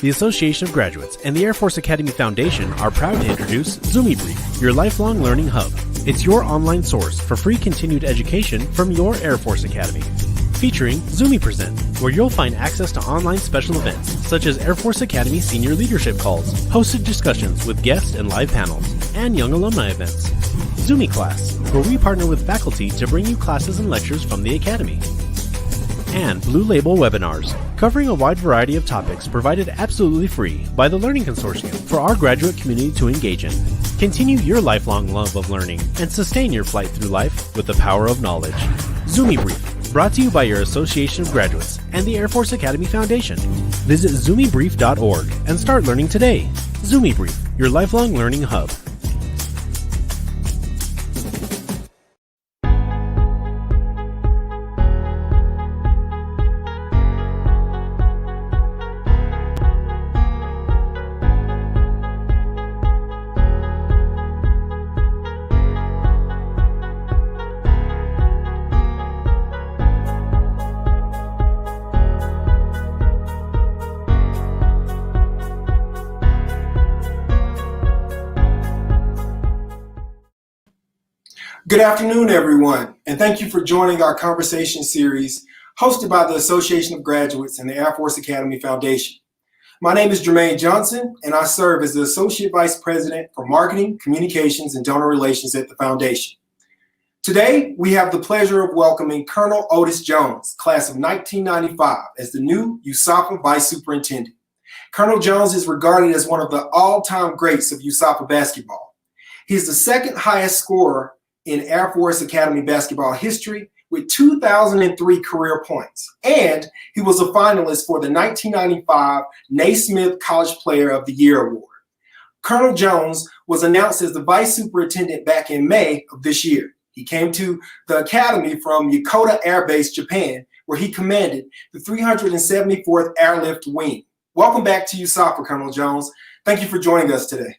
The Association of Graduates and the Air Force Academy Foundation are proud to introduce ZoomiBrief, your lifelong learning hub. It's your online source for free continued education from your Air Force Academy. Featuring Zoomi Present, where you'll find access to online special events such as Air Force Academy senior leadership calls, hosted discussions with guests and live panels, and young alumni events. Zoomi Class, where we partner with faculty to bring you classes and lectures from the Academy. And Blue Label webinars, covering a wide variety of topics provided absolutely free by the Learning Consortium for our graduate community to engage in. Continue your lifelong love of learning and sustain your flight through life with the power of knowledge. ZoomiBrief, brought to you by your Association of Graduates and the Air Force Academy Foundation. Visit zoomibrief.org and start learning today. ZoomiBrief, your lifelong learning hub. Good afternoon, everyone, and thank you for joining our conversation series hosted by the Association of Graduates and the Air Force Academy Foundation. My name is Jermaine Johnson, and I serve as the Associate Vice President for Marketing, Communications, and Donor Relations at the Foundation. Today, we have the pleasure of welcoming Colonel Otis Jones, class of 1995, as the new USAPA Vice Superintendent. Colonel Jones is regarded as one of the all-time greats of USAPA basketball. He is the second highest scorer in Air Force Academy basketball history with 2,003 career points. And he was a finalist for the 1995 Naismith College Player of the Year Award. Colonel Jones was announced as the Vice Superintendent back in May of this year. He came to the Academy from Yokota Air Base, Japan, where he commanded the 374th Airlift Wing. Welcome back to USAPA, Colonel Jones. Thank you for joining us today.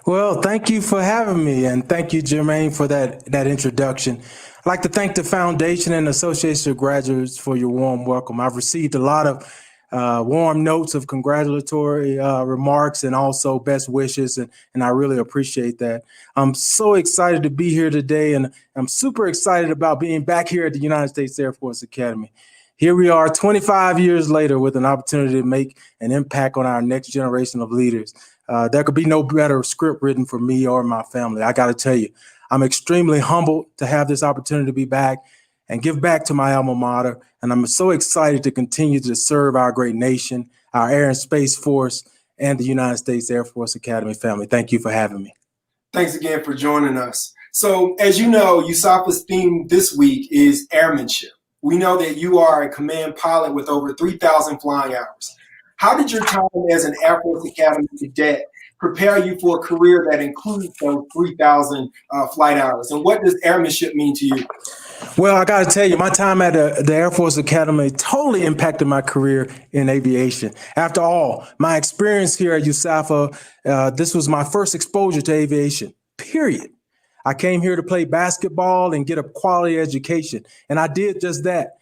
Well, thank you for having me, and thank you, Jermaine, for that introduction. I'd like to thank the Foundation and Association of Graduates for your warm welcome. I've received a lot of warm notes of congratulatory remarks and also best wishes, and I really appreciate that. I'm so excited to be here today, and I'm super excited about being back here at the United States Air Force Academy. Here we are 25 years later with an opportunity to make an impact on our next generation of leaders. There could be no better script written for me or my family. I got to tell you, I'm extremely humbled to have this opportunity to be back and give back to my alma mater. And I'm so excited to continue to serve our great nation, our Air and Space Force, and the United States Air Force Academy family. Thank you for having me. Thanks again for joining us. So as you know, USAPA's theme this week is airmanship. We know that you are a command pilot with over 3,000 flying hours. How did your time as an Air Force Academy cadet prepare you for a career that includes those 3,000 flight hours? And what does airmanship mean to you? Well, I got to tell you, my time at the Air Force Academy totally impacted my career in aviation. After all, my experience here at USAPA, this was my first exposure to aviation, period. I came here to play basketball and get a quality education, and I did just that.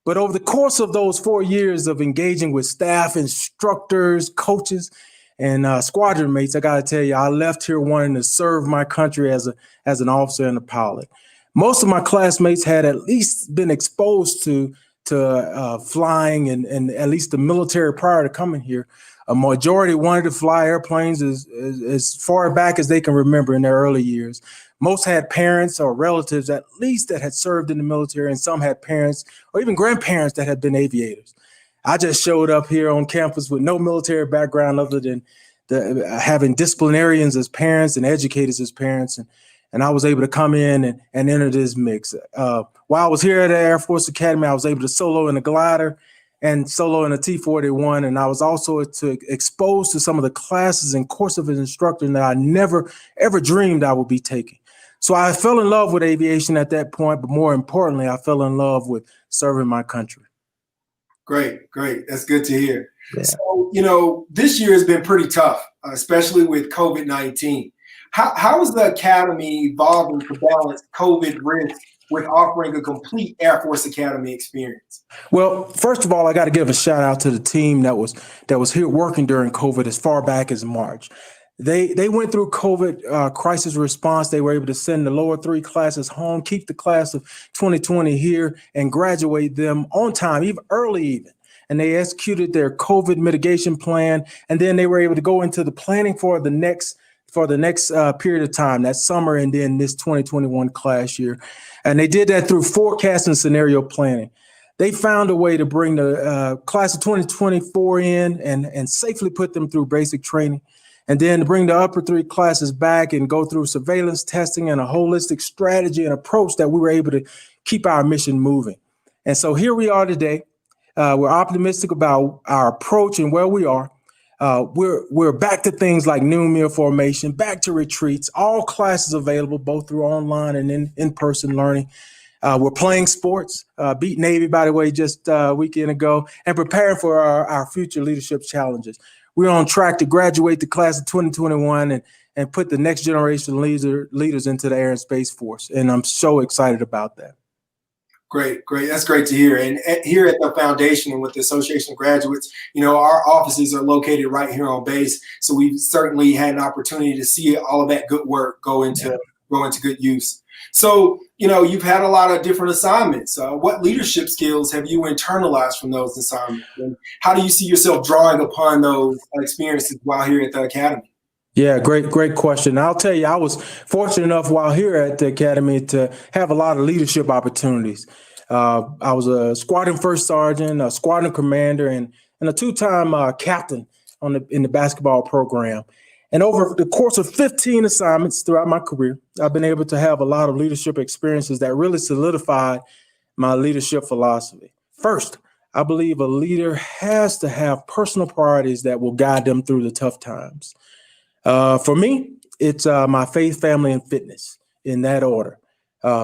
But over the course of those 4 years of engaging with staff, instructors, coaches, and squadron mates, I got to tell you, I left here wanting to serve my country as an officer and a pilot. Most of my classmates had at least been exposed to flying and at least the military prior to coming here. A majority wanted to fly airplanes as far back as they can remember in their early years. Most had parents or relatives at least that had served in the military, and some had parents or even grandparents that had been aviators. I just showed up here on campus with no military background other than having disciplinarians as parents and educators as parents, and I was able to come in and enter this mix. While I was here at the Air Force Academy, I was able to solo in a glider and solo in a T-41, and I was also exposed to some of the classes and courses of instructing that I never, ever dreamed I would be taking. So I fell in love with aviation at that point, but more importantly, I fell in love with serving my country. Great. That's good to hear. Yeah. So, this year has been pretty tough, especially with COVID-19. How is the Academy evolving to balance COVID risk with offering a complete Air Force Academy experience? Well, first of all, I got to give a shout out to the team that was here working during COVID as far back as March. They went through COVID crisis response. They were able to send the lower three classes home, keep the class of 2020 here, and graduate them on time, even early even. And they executed their COVID mitigation plan, and then they were able to go into the planning for the next period of time, that summer, and then this 2021 class year. And they did that through forecast and scenario planning. They found a way to bring the class of 2024 in and safely put them through basic training, and then to bring the upper three classes back and go through surveillance testing and a holistic strategy and approach that we were able to keep our mission moving. And so here we are today. We're optimistic about our approach and where we are. We're back to things like noon meal formation, back to retreats, all classes available both through online and in-person learning. We're playing sports, beat Navy, by the way, just a weekend ago, and preparing for our future leadership challenges. We're on track to graduate the class of 2021 and put the next generation of leaders into the Air and Space Force. And I'm so excited about that. Great. That's great to hear. And here at the foundation and with the Association of Graduates, our offices are located right here on base. So we've certainly had an opportunity to see all of that good work go into good use. So, you've had a lot of different assignments. What leadership skills have you internalized from those assignments? And how do you see yourself drawing upon those experiences while here at the Academy? Yeah, great question. I'll tell you, I was fortunate enough while here at the Academy to have a lot of leadership opportunities. I was a squadron first sergeant, a squadron commander, and a two-time captain in the basketball program. And over the course of 15 assignments throughout my career, I've been able to have a lot of leadership experiences that really solidified my leadership philosophy. First, I believe a leader has to have personal priorities that will guide them through the tough times. For me, it's my faith, family, and fitness in that order.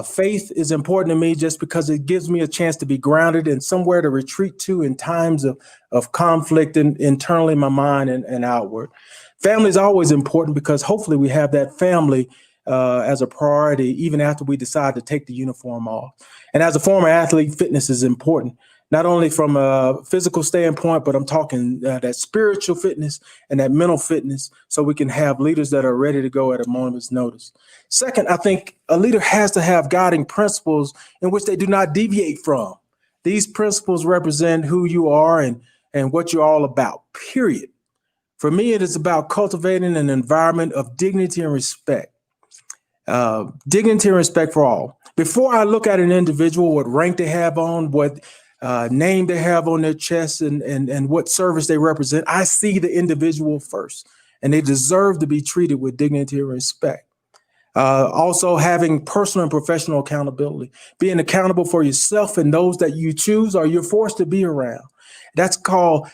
Faith is important to me just because it gives me a chance to be grounded and somewhere to retreat to in times of conflict internally in my mind and outward. Family is always important because hopefully we have that family as a priority even after we decide to take the uniform off. And as a former athlete, fitness is important, not only from a physical standpoint, but I'm talking that spiritual fitness and that mental fitness so we can have leaders that are ready to go at a moment's notice. Second, I think a leader has to have guiding principles in which they do not deviate from. These principles represent who you are and what you're all about, period. For me, it is about cultivating an environment of dignity and respect. Dignity and respect for all. Before I look at an individual, what rank they have on, what name they have on their chest, and what service they represent, I see the individual first, and they deserve to be treated with dignity and respect. Also having personal and professional accountability, being accountable for yourself and those that you choose or you're forced to be around. That's called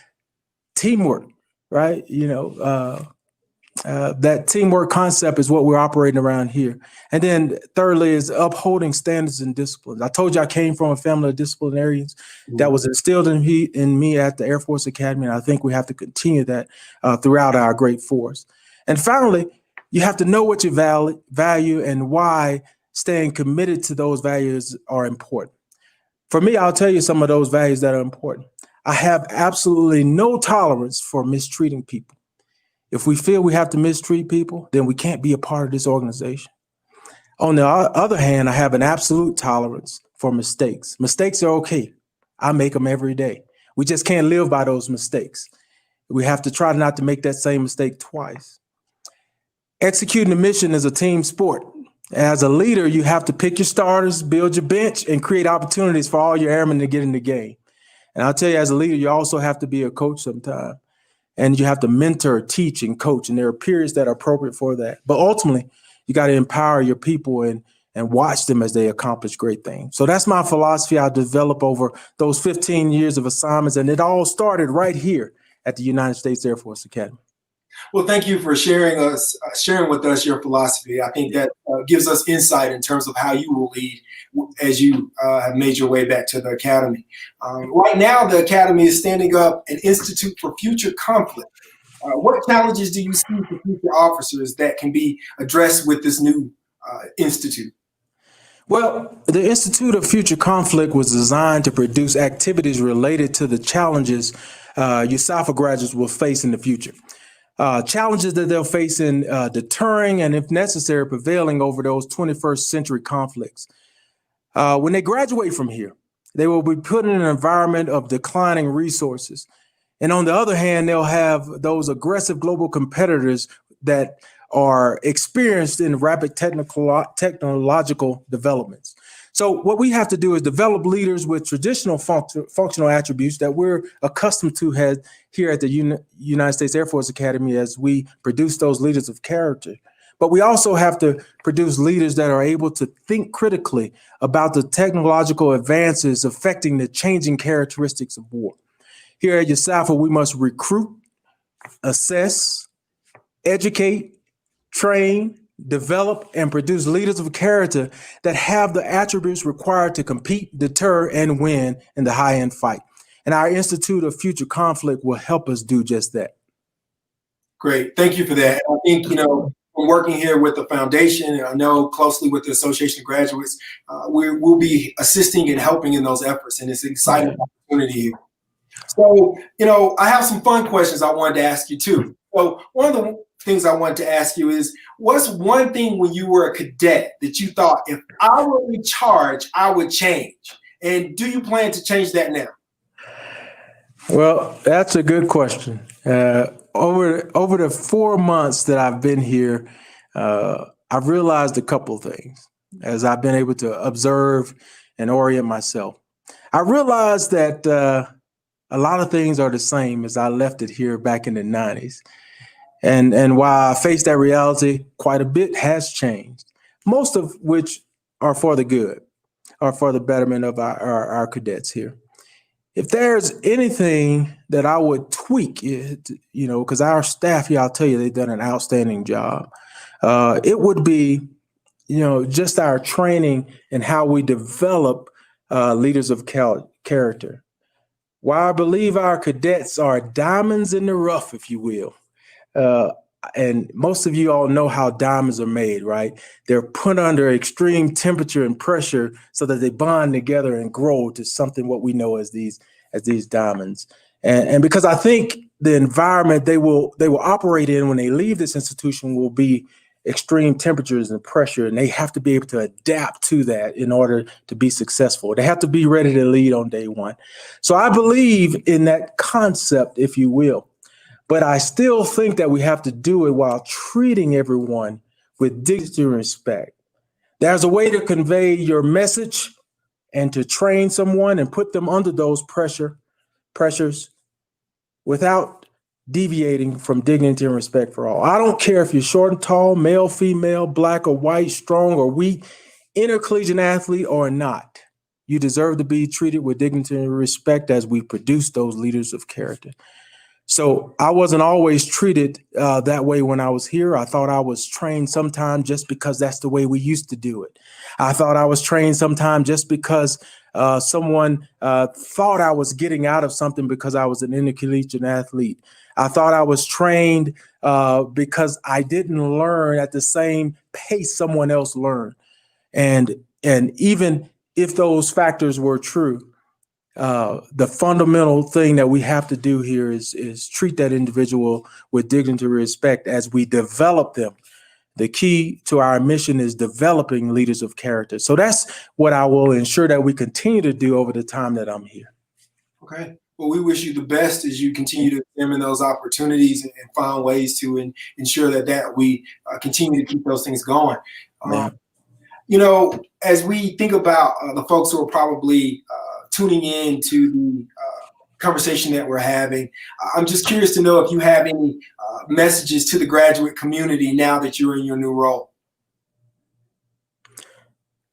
teamwork, right? That teamwork concept is what we're operating around here. And then thirdly is upholding standards and disciplines. I told you I came from a family of disciplinarians that was instilled in me at the Air Force Academy. And I think we have to continue that throughout our great force. And finally, you have to know what you value and why staying committed to those values are important. For me, I'll tell you some of those values that are important. I have absolutely no tolerance for mistreating people. If we feel we have to mistreat people, then we can't be a part of this organization. On the other hand, I have an absolute tolerance for mistakes. Mistakes are okay. I make them every day. We just can't live by those mistakes. We have to try not to make that same mistake twice. Executing the mission is a team sport. As a leader, you have to pick your starters, build your bench, and create opportunities for all your airmen to get in the game. And I'll tell you, as a leader, you also have to be a coach sometime. And you have to mentor, teach, and coach. And there are periods that are appropriate for that. But ultimately, you got to empower your people and watch them as they accomplish great things. So that's my philosophy I developed over those 15 years of assignments. And it all started right here at the United States Air Force Academy. Well, thank you for sharing with us your philosophy. I think that gives us insight in terms of how you will lead as you have made your way back to the Academy. Right now, the Academy is standing up an Institute for Future Conflict. What challenges do you see for future officers that can be addressed with this new institute? Well, the Institute of Future Conflict was designed to produce activities related to the challenges USAFA graduates will face in the future. Challenges that they'll face in deterring and, if necessary, prevailing over those 21st century conflicts. When they graduate from here, they will be put in an environment of declining resources. And on the other hand, they'll have those aggressive global competitors that are experienced in rapid technological developments. So what we have to do is develop leaders with traditional functional attributes that we're accustomed to here at the United States Air Force Academy as we produce those leaders of character. But we also have to produce leaders that are able to think critically about the technological advances affecting the changing characteristics of war. Here at USAFA, we must recruit, assess, educate, train, develop, and produce leaders of character that have the attributes required to compete, deter, and win in the high-end fight. And our Institute of Future Conflict will help us do just that. Great. Thank you for that. I think, I'm working here with the foundation, and I know closely with the Association of Graduates, we'll be assisting and helping in those efforts, and it's an exciting opportunity here. So, I have some fun questions I wanted to ask you too. So one of the things I wanted to ask you is, what's one thing when you were a cadet that you thought, if I were in charge, I would change? And do you plan to change that now? Well, that's a good question. Over the 4 months that I've been here, I've realized a couple of things as I've been able to observe and orient myself. I realized that a lot of things are the same as I left it here back in the 90s. And while I face that reality, quite a bit has changed, most of which are for the good, or for the betterment of our cadets here. If there's anything that I would tweak, because our staff here, I'll tell you, they've done an outstanding job. It would be, just our training and how we develop leaders of character. While I believe our cadets are diamonds in the rough, if you will, and most of you all know how diamonds are made, right? They're put under extreme temperature and pressure so that they bond together and grow to something what we know as these diamonds. And because I think the environment they will operate in when they leave this institution will be extreme temperatures and pressure, and they have to be able to adapt to that in order to be successful. They have to be ready to lead on day one. So I believe in that concept, if you will. But I still think that we have to do it while treating everyone with dignity and respect. There's a way to convey your message and to train someone and put them under those pressures without deviating from dignity and respect for all. I don't care if you're short and tall, male, female, black or white, strong or weak, intercollegiate athlete or not. You deserve to be treated with dignity and respect as we produce those leaders of character. So I wasn't always treated that way when I was here. I thought I was trained sometime just because that's the way we used to do it. I thought I was trained sometime just because someone thought I was getting out of something because I was an intercollegiate athlete. I thought I was trained because I didn't learn at the same pace someone else learned. And even if those factors were true, the fundamental thing that we have to do here is treat that individual with dignity and respect as we develop them. The key to our mission is developing leaders of character. So that's what I will ensure that we continue to do over the time that I'm here. Okay. Well, we wish you the best as you continue to examine those opportunities and find ways to ensure that we continue to keep those things going. As we think about the folks who are probably tuning in to the conversation that we're having, I'm just curious to know if you have any messages to the graduate community now that you're in your new role.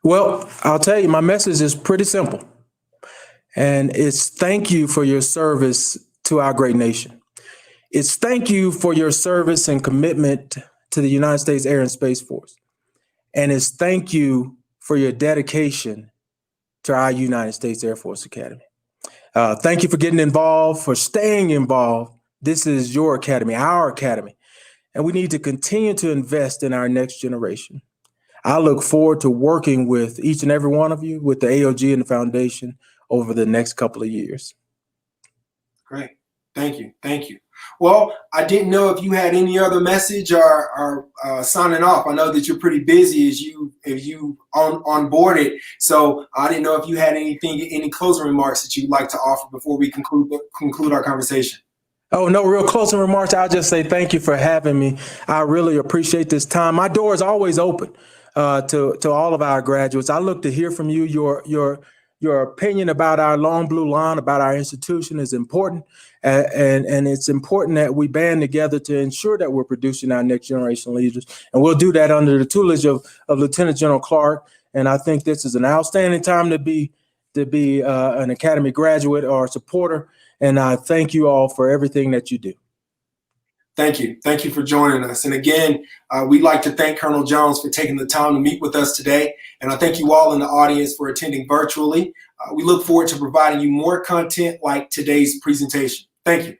Well, I'll tell you, my message is pretty simple. And it's thank you for your service to our great nation. It's thank you for your service and commitment to the United States Air and Space Force. And it's thank you for your dedication to our United States Air Force Academy. Thank you for getting involved, for staying involved. This is your academy, our academy, and we need to continue to invest in our next generation. I look forward to working with each and every one of you with the AOG and the foundation over the next couple of years. Great. Thank you. Thank you. Well, I didn't know if you had any other message or signing off. I know that you're pretty busy as you onboarded. So I didn't know if you had any closing remarks that you'd like to offer before we conclude our conversation. Oh, no real closing remarks. I'll just say thank you for having me. I really appreciate this time. My door is always open to all of our graduates. I look to hear from you. Your opinion about our Long Blue Line, about our institution is important. And it's important that we band together to ensure that we're producing our next generation leaders. And we'll do that under the tutelage of Lieutenant General Clark. And I think this is an outstanding time to be an Academy graduate or a supporter. And I thank you all for everything that you do. Thank you. Thank you for joining us. And again, we'd like to thank Colonel Jones for taking the time to meet with us today. And I thank you all in the audience for attending virtually. We look forward to providing you more content like today's presentation. Thank you.